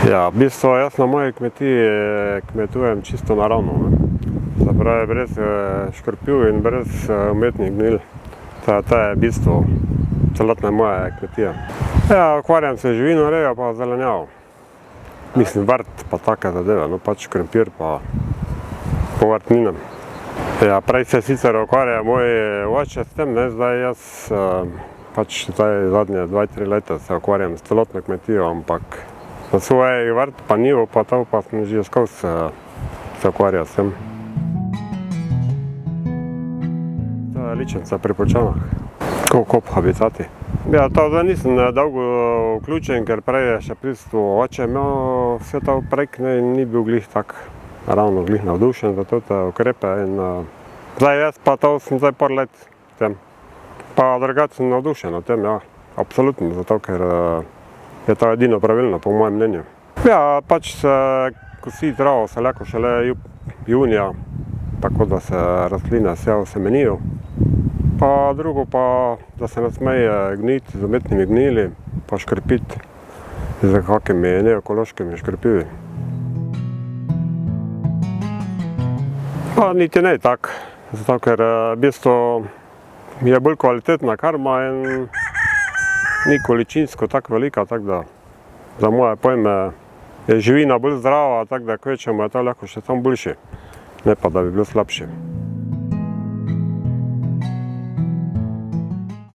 Ja, v bistvu jaz na moji kmetiji kmetujem čisto naravno. Se pravi, brez škropiv in brez umetnih gnojil. To je bistvo celotne moje kmetije. Ja, ukvarjam se z živinorejo pa zelenjavo. Mislim, vrt pa take zadeve, no pač krompir pa povrtnine. Ja, prej se sicer ukvarja moj oče s tem, zdaj jaz pač zadnje 2-3 leta se ukvarjam s celotno kmetijo, ampak na svoj vrt pa njivo pa to pa sem že skozi se ukvarjal s tem. To je ličenca pri Poljčanah, kop habitati. Ja, to zdaj nisem dolgo vključen, ker prej je še pristvu oče imel vse to prek, ni bil glih tak ravno glih navdušen za te ukrepe in zdaj jaz pa to sem zdaj par let v tem. Pa drugače sem navdušen o tem, ja, absolutno, zato ker je to edino pravilno, po mojem mnenju. Ja, pač se kosi travo se lahko šele junija, tako da se rastline vse osemenijo. Pa drugo pa, da se ne smeje gniti z umetnimi gnojili, pa škropiti z kakimi neekološkimi škropivi. Pa niti ne tako, zato ker v bistvu je bolj kvalitetna krma in ni količinsko tako velika, tako da za moje pojme je živina bolj zdrava, tako da kvečemu je to lahko še samo boljše, ne pa da bi bilo slabše.